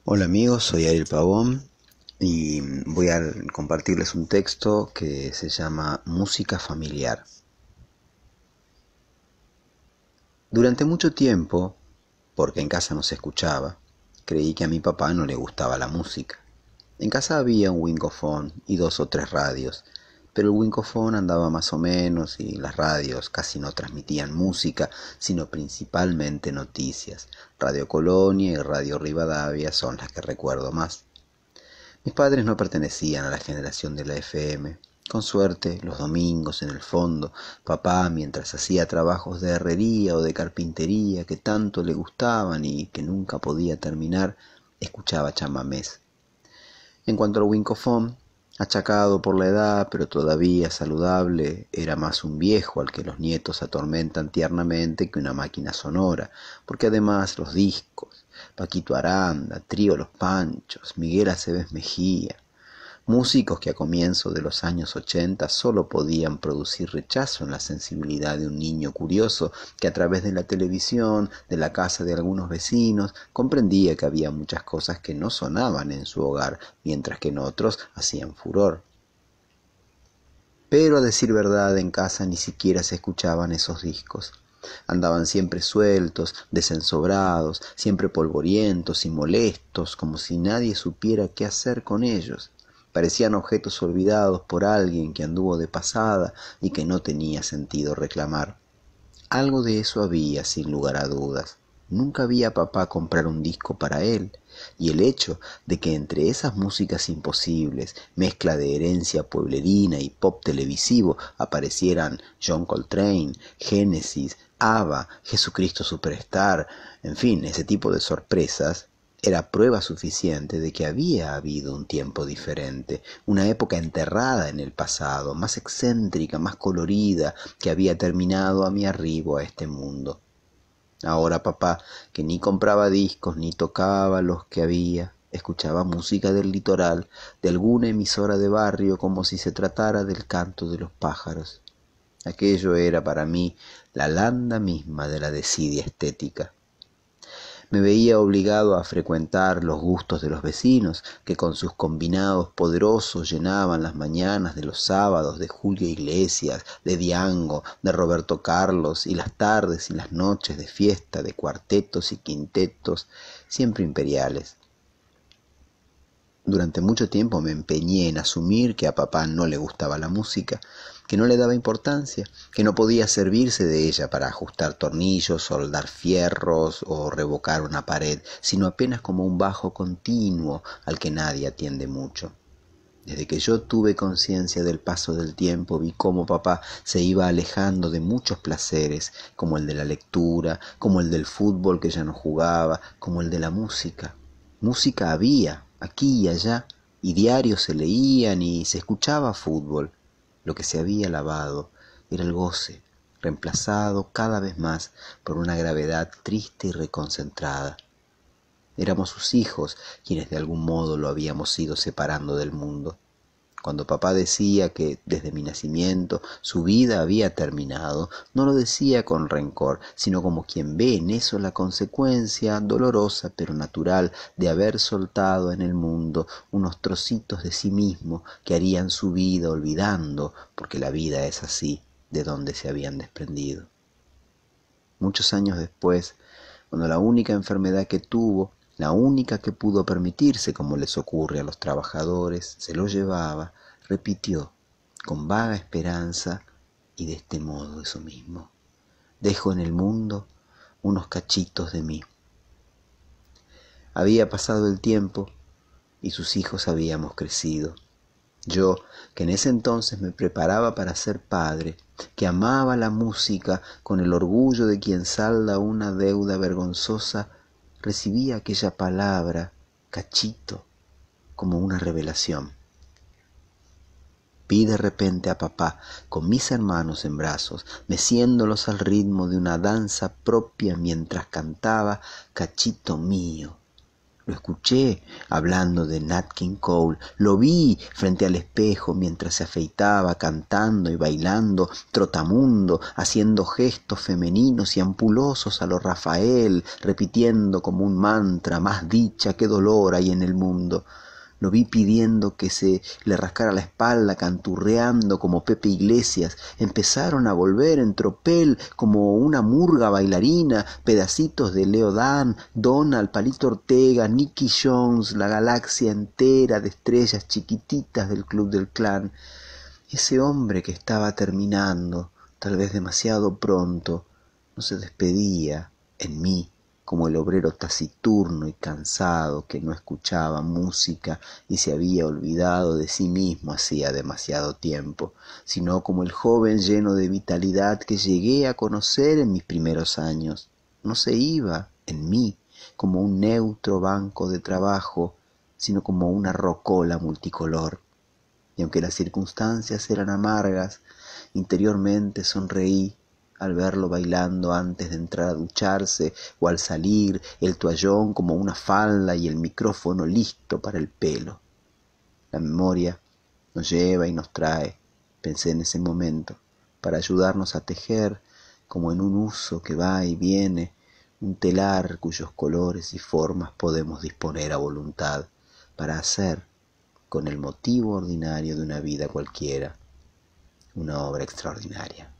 Hola amigos, soy Ariel Pavón y voy a compartirles un texto que se llama Música familiar. Durante mucho tiempo, porque en casa no se escuchaba, creí que a mi papá no le gustaba la música. En casa había un Winkofone y 2 o 3 radios, pero el Winkofone andaba más o menos y las radios casi no transmitían música, sino principalmente noticias. Radio Colonia y Radio Rivadavia son las que recuerdo más. Mis padres no pertenecían a la generación de la FM. Con suerte, los domingos en el fondo, papá, mientras hacía trabajos de herrería o de carpintería que tanto le gustaban y que nunca podía terminar, escuchaba chamamés. En cuanto al Winkofone, achacado por la edad, pero todavía saludable, era más un viejo al que los nietos atormentan tiernamente que una máquina sonora, porque además los discos, Paquito Aranda, Trío Los Panchos, Miguel Aceves Mejía, músicos que a comienzos de los años 80 solo podían producir rechazo en la sensibilidad de un niño curioso que a través de la televisión, de la casa de algunos vecinos, comprendía que había muchas cosas que no sonaban en su hogar, mientras que en otros hacían furor. Pero a decir verdad, en casa ni siquiera se escuchaban esos discos. Andaban siempre sueltos, desensobrados, siempre polvorientos y molestos, como si nadie supiera qué hacer con ellos. Parecían objetos olvidados por alguien que anduvo de pasada y que no tenía sentido reclamar. Algo de eso había, sin lugar a dudas. Nunca vi a papá comprar un disco para él, y el hecho de que entre esas músicas imposibles, mezcla de herencia pueblerina y pop televisivo, aparecieran John Coltrane, Genesis, ABBA, Jesucristo Superstar, en fin, ese tipo de sorpresas, era prueba suficiente de que había habido un tiempo diferente, una época enterrada en el pasado, más excéntrica, más colorida, que había terminado a mi arribo a este mundo. Ahora papá, que ni compraba discos ni tocaba los que había, escuchaba música del litoral, de alguna emisora de barrio, como si se tratara del canto de los pájaros. Aquello era para mí la landa misma de la desidia estética. Me veía obligado a frecuentar los gustos de los vecinos, que con sus combinados poderosos llenaban las mañanas de los sábados de Julio Iglesias, de Diango, de Roberto Carlos, y las tardes y las noches de fiesta de cuartetos y quintetos, siempre imperiales. Durante mucho tiempo me empeñé en asumir que a papá no le gustaba la música, que no le daba importancia, que no podía servirse de ella para ajustar tornillos, soldar fierros o revocar una pared, sino apenas como un bajo continuo al que nadie atiende mucho. Desde que yo tuve conciencia del paso del tiempo, vi cómo papá se iba alejando de muchos placeres, como el de la lectura, como el del fútbol que ya no jugaba, como el de la música. Música había, aquí y allá, y diarios se leían y se escuchaba fútbol. Lo que se había lavado era el goce, reemplazado cada vez más por una gravedad triste y reconcentrada. Éramos sus hijos quienes de algún modo lo habíamos ido separando del mundo. Cuando papá decía que desde mi nacimiento su vida había terminado, no lo decía con rencor, sino como quien ve en eso la consecuencia dolorosa pero natural de haber soltado en el mundo unos trocitos de sí mismo que harían su vida olvidando, porque la vida es así, de donde se habían desprendido. Muchos años después, cuando la única enfermedad que tuvo, la única que pudo permitirse, como les ocurre a los trabajadores, se lo llevaba, repitió, con vaga esperanza, y de este modo eso mismo: dejo en el mundo unos cachitos de mí. Había pasado el tiempo y sus hijos habíamos crecido. Yo, que en ese entonces me preparaba para ser padre, que amaba la música con el orgullo de quien salda una deuda vergonzosa, recibía aquella palabra, cachito, como una revelación. Vi de repente a papá con mis hermanos en brazos, meciéndolos al ritmo de una danza propia mientras cantaba, cachito mío, Lo escuché hablando de Nat King Cole, lo vi frente al espejo mientras se afeitaba, cantando y bailando, trotamundo, haciendo gestos femeninos y ampulosos a lo Rafael, repitiendo como un mantra: más dicha que dolor hay en el mundo. Lo vi pidiendo que se le rascara la espalda, canturreando como Pepe Iglesias. Empezaron a volver en tropel como una murga bailarina, pedacitos de Leo Dan, Donald, Palito Ortega, Nicky Jones, la galaxia entera de estrellas chiquititas del Club del Clan. Ese hombre que estaba terminando, tal vez demasiado pronto, no se despedía en mí como el obrero taciturno y cansado que no escuchaba música y se había olvidado de sí mismo hacía demasiado tiempo, sino como el joven lleno de vitalidad que llegué a conocer en mis primeros años. No se iba en mí como un neutro banco de trabajo, sino como una rocola multicolor. Y aunque las circunstancias eran amargas, interiormente sonreí al verlo bailando antes de entrar a ducharse o al salir, el toallón como una falda y el micrófono listo para el pelo. La memoria nos lleva y nos trae, pensé en ese momento, para ayudarnos a tejer, como en un uso que va y viene, un telar cuyos colores y formas podemos disponer a voluntad, para hacer, con el motivo ordinario de una vida cualquiera, una obra extraordinaria.